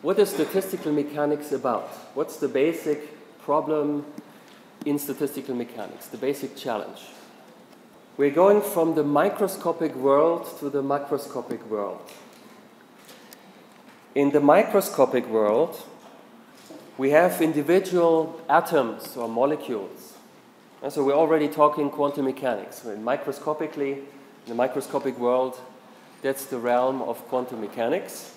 What is statistical mechanics about? What's the basic problem in statistical mechanics, the basic challenge? We're going from the microscopic world to the macroscopic world. In the microscopic world, we have individual atoms or molecules. And so we're already talking quantum mechanics. Microscopically, in the microscopic world, that's the realm of quantum mechanics.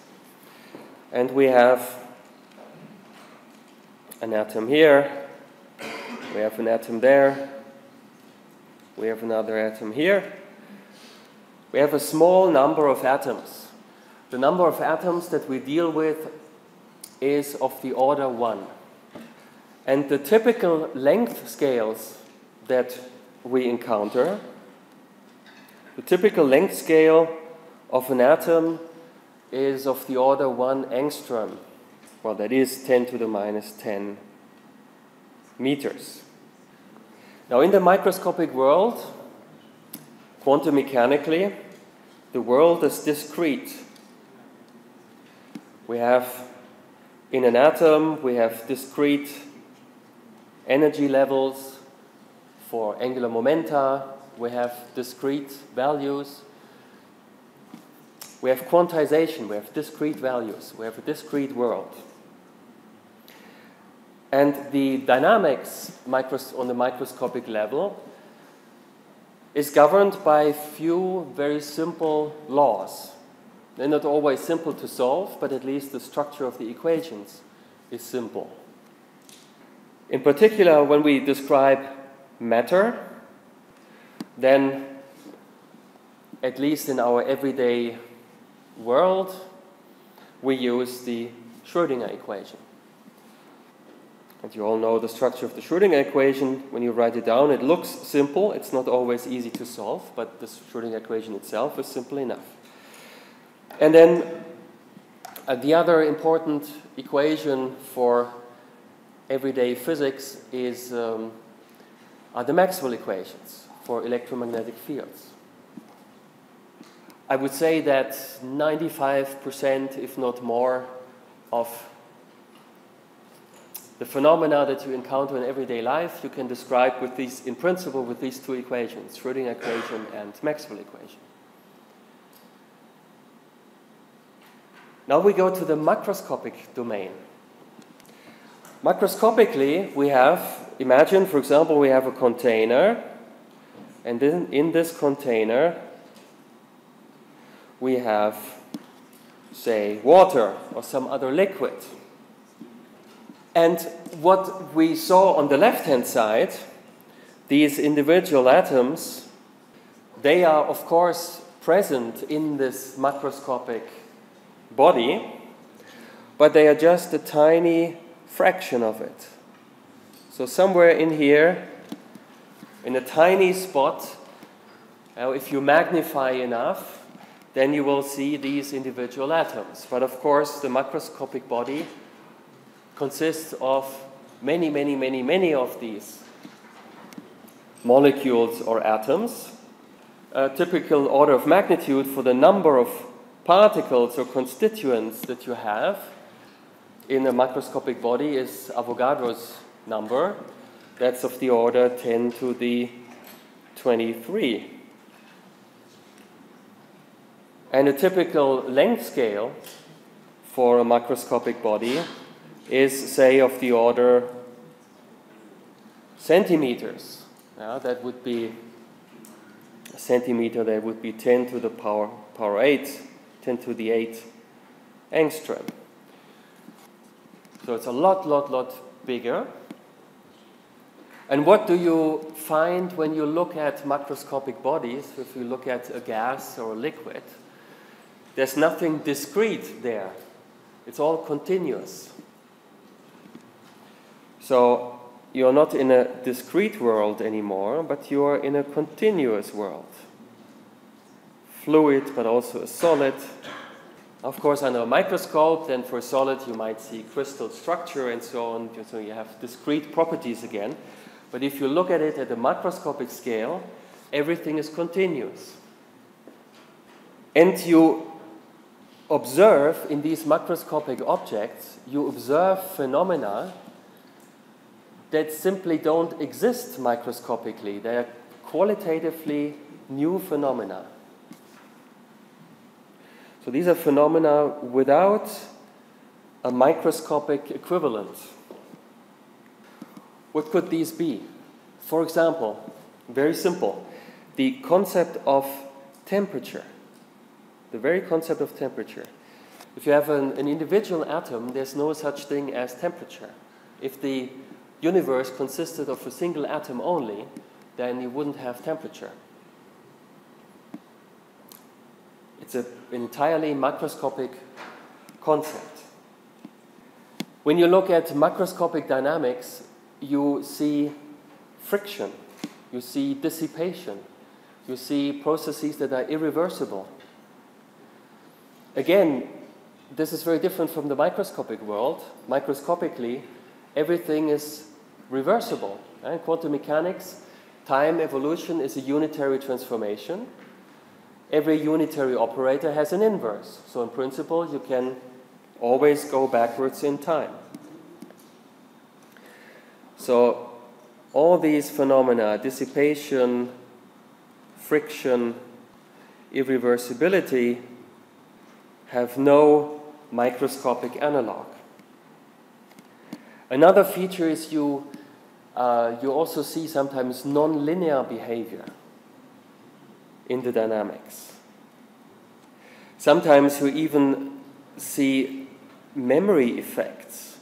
And we have an atom here, we have an atom there, we have another atom here. We have a small number of atoms. The number of atoms that we deal with is of the order 1. And the typical length scales that we encounter, the typical length scale of an atom is of the order 1 angstrom. Well, that is 10 to the minus 10 meters. Now, in the microscopic world, quantum mechanically, the world is discrete. We have, in an atom, we have discrete energy levels for angular momenta. We have discrete values. We have quantization, we have discrete values, we have a discrete world. And the dynamics on the microscopic level is governed by a few very simple laws. They're not always simple to solve, but at least the structure of the equations is simple. In particular, when we describe matter, then at least in our everyday world, we use the Schrödinger equation. And you all know the structure of the Schrödinger equation. When you write it down, it looks simple. It's not always easy to solve, but the Schrödinger equation itself is simple enough. And then the other important equation for everyday physics is, are the Maxwell equations for electromagnetic fields. I would say that 95%, if not more, of the phenomena that you encounter in everyday life you can describe with these, in principle, with these two equations, Schrödinger equation and Maxwell equation. Now we go to the macroscopic domain. Macroscopically, we have, imagine, for example, we have a container, and then in this container, we have, say, water or some other liquid. And what we saw on the left-hand side, these individual atoms, they are, of course, present in this macroscopic body, but they are just a tiny fraction of it. So somewhere in here, in a tiny spot, if you magnify enough, then you will see these individual atoms. But of course, the macroscopic body consists of many, many, many, many of these molecules or atoms. A typical order of magnitude for the number of particles or constituents that you have in a macroscopic body is Avogadro's number. That's of the order 10 to the 23. And a typical length scale for a macroscopic body is, say, of the order centimeters. That would be a centimeter, that would be 10 to the power 8, 10 to the 8 angstrom. So it's a lot bigger. And what do you find when you look at macroscopic bodies? If you look at a gas or a liquid, there's nothing discrete there. It's all continuous. So you're not in a discrete world anymore, but you are in a continuous world. Fluid, but also a solid. Of course, under a microscope, then for a solid you might see crystal structure and so on, so you have discrete properties again. But if you look at it at the macroscopic scale, everything is continuous. And you observe in these macroscopic objects, you observe phenomena that simply don't exist microscopically. They are qualitatively new phenomena. So these are phenomena without a microscopic equivalent. What could these be? For example, very simple, the concept of temperature. The very concept of temperature. If you have an individual atom, there's no such thing as temperature. If the universe consisted of a single atom only, then you wouldn't have temperature. It's an entirely macroscopic concept. When you look at macroscopic dynamics, you see friction, you see dissipation, you see processes that are irreversible. Again, this is very different from the microscopic world. Microscopically, everything is reversible. In quantum mechanics, time evolution is a unitary transformation. Every unitary operator has an inverse. So in principle, you can always go backwards in time. So all these phenomena, dissipation, friction, irreversibility, have no microscopic analog. Another feature is you also see sometimes non-linear behavior in the dynamics. Sometimes you even see memory effects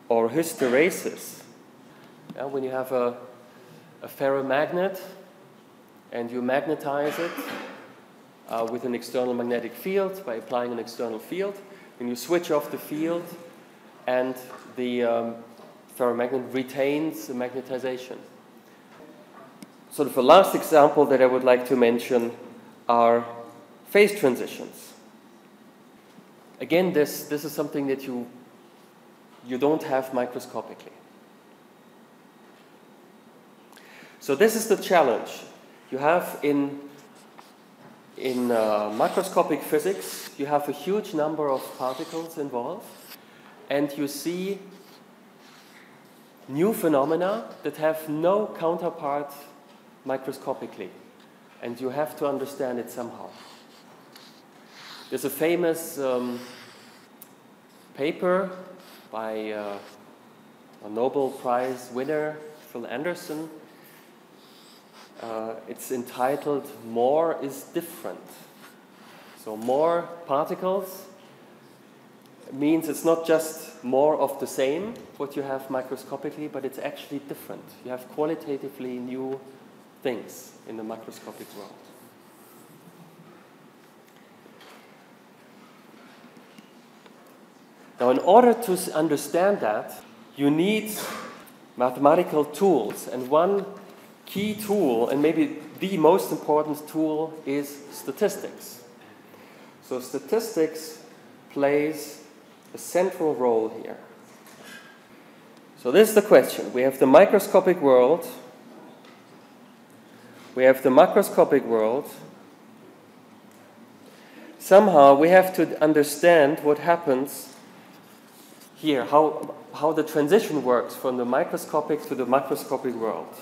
or hysteresis. When you have a ferromagnet and you magnetize it with an external magnetic field by applying an external field, and you switch off the field and the ferromagnet retains the magnetization. Sort of a last example that I would like to mention are phase transitions. Again, this is something that you don't have microscopically. So this is the challenge. You have in macroscopic physics, you have a huge number of particles involved, and you see new phenomena that have no counterpart microscopically, and you have to understand it somehow. There's a famous paper by a Nobel Prize winner, Phil Anderson. It's entitled "More is Different." So more particles means it's not just more of the same, what you have microscopically, but it's actually different. You have qualitatively new things in the macroscopic world. Now, in order to understand that, you need mathematical tools, and one key tool, and maybe the most important tool, is statistics. So statistics plays a central role here. So this is the question. We have the microscopic world, we have the macroscopic world. Somehow we have to understand what happens here, how the transition works from the microscopic to the macroscopic world.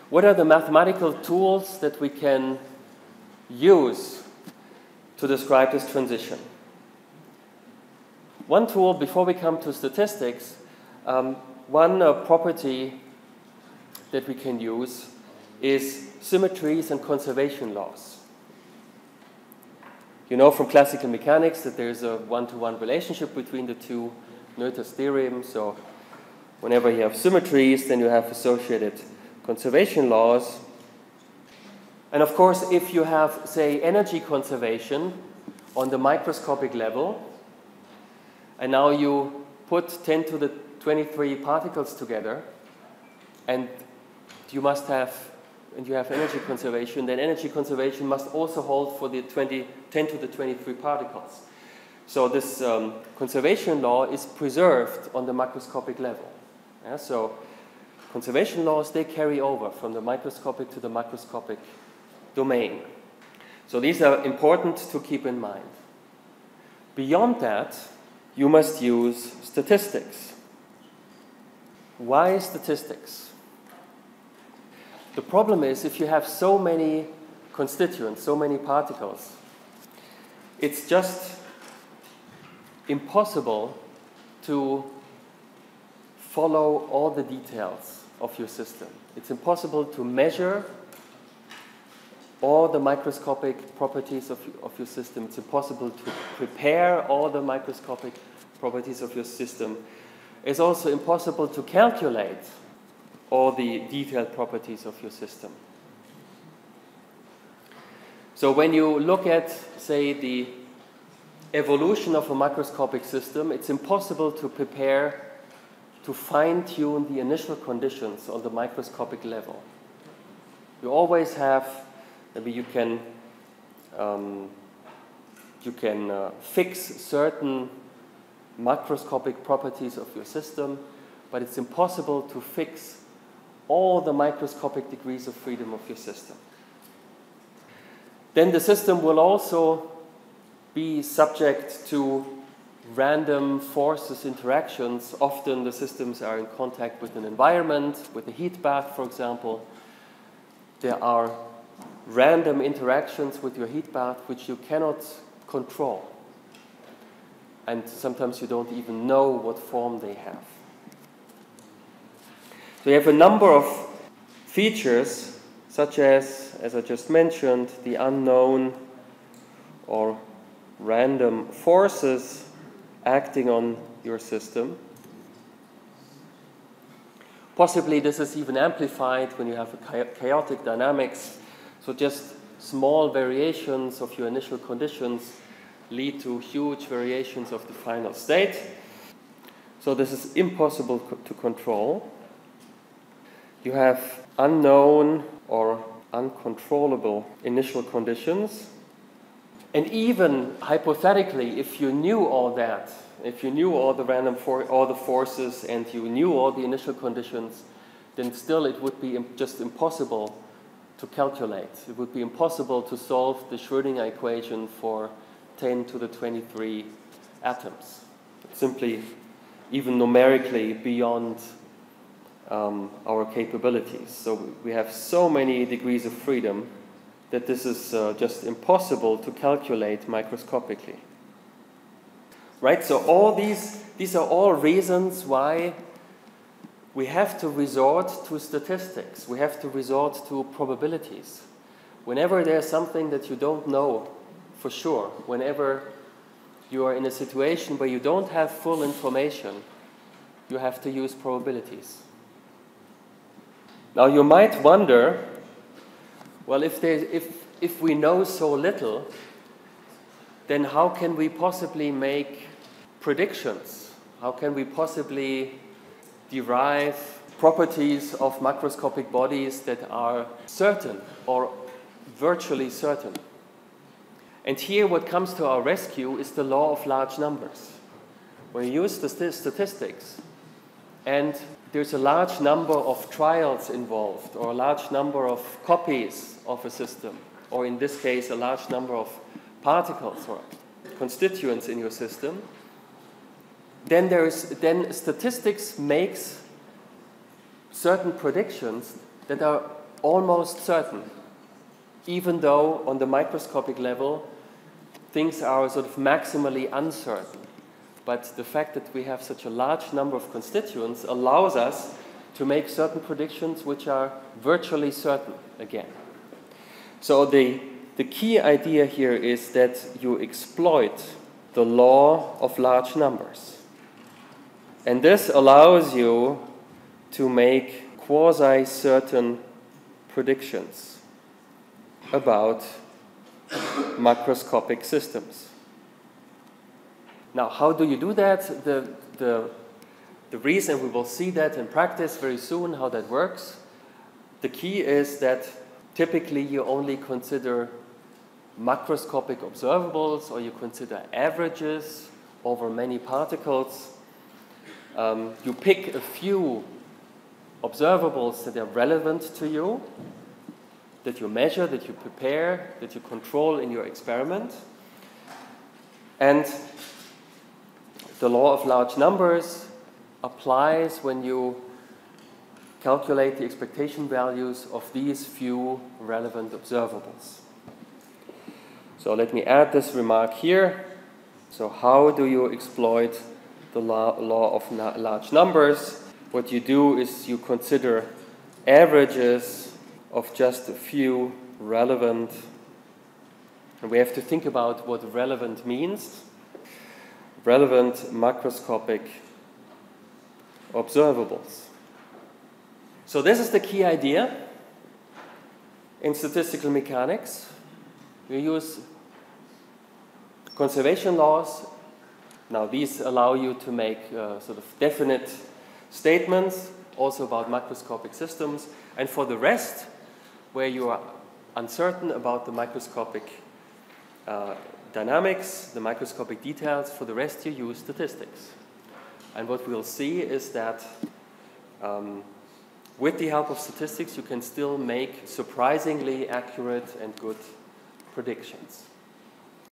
What are the mathematical tools that we can use to describe this transition? One tool, before we come to statistics, one property that we can use is symmetries and conservation laws. You know from classical mechanics that there's a one-to-one relationship between the two, Noether's theorem. So whenever you have symmetries, then you have associated conservation laws. And of course, if you have, say, energy conservation on the microscopic level, and now you put 10 to the 23 particles together, and you must have, and you have energy conservation, then energy conservation must also hold for the 10 to the 23 particles. So this conservation law is preserved on the macroscopic level. Yeah, so conservation laws, they carry over from the microscopic to the macroscopic domain. So these are important to keep in mind. Beyond that, you must use statistics. Why statistics? The problem is if you have so many constituents, so many particles, it's just impossible to follow all the details of your system. It's impossible to measure all the microscopic properties of your system. It's impossible to prepare all the microscopic properties of your system. It's also impossible to calculate all the detailed properties of your system. So when you look at, say, the evolution of a microscopic system, it's impossible to prepare, to fine-tune the initial conditions on the microscopic level. You always have, maybe you can fix certain macroscopic properties of your system, but it's impossible to fix all the microscopic degrees of freedom of your system. Then the system will also be subject to random forces, interactions. Often the systems are in contact with an environment, with a heat bath, for example. There are random interactions with your heat bath which you cannot control. And sometimes you don't even know what form they have. So you have a number of features, such as I just mentioned, the unknown or random forces acting on your system. Possibly this is even amplified when you have a chaotic dynamics. So just small variations of your initial conditions lead to huge variations of the final state. So this is impossible to control. You have unknown or uncontrollable initial conditions. And even hypothetically, if you knew all that, if you knew all the all the forces and you knew all the initial conditions, then still it would be just impossible to calculate. It would be impossible to solve the Schrödinger equation for 10 to the 23 atoms. It's simply, even numerically, beyond our capabilities. So we have so many degrees of freedom that this is just impossible to calculate microscopically. Right? So all these are all reasons why we have to resort to statistics. We have to resort to probabilities. Whenever there's something that you don't know for sure, whenever you are in a situation where you don't have full information, you have to use probabilities. Now you might wonder, well, if we know so little, then how can we possibly make predictions? How can we possibly derive properties of macroscopic bodies that are certain or virtually certain? And here what comes to our rescue is the law of large numbers. When you use the statistics and there's a large number of trials involved, or a large number of copies of a system, or in this case, a large number of particles or constituents in your system, then statistics makes certain predictions that are almost certain, even though on the microscopic level, things are sort of maximally uncertain. But the fact that we have such a large number of constituents allows us to make certain predictions which are virtually certain again. So the key idea here is that you exploit the law of large numbers. And this allows you to make quasi-certain predictions about macroscopic systems. Now, how do you do that? The reason, we will see that in practice very soon, how that works. The key is that typically you only consider macroscopic observables, or you consider averages over many particles. You pick a few observables that are relevant to you, that you measure, that you prepare, that you control in your experiment. And the law of large numbers applies when you calculate the expectation values of these few relevant observables. So let me add this remark here. So how do you exploit the law of large numbers? What you do is you consider averages of just a few relevant, and we have to think about what relevant means. Relevant macroscopic observables. So this is the key idea in statistical mechanics. We use conservation laws. Now these allow you to make sort of definite statements also about macroscopic systems. And for the rest, where you are uncertain about the microscopic dynamics, the microscopic details, for the rest you use statistics. And what we'll see is that with the help of statistics, you can still make surprisingly accurate and good predictions.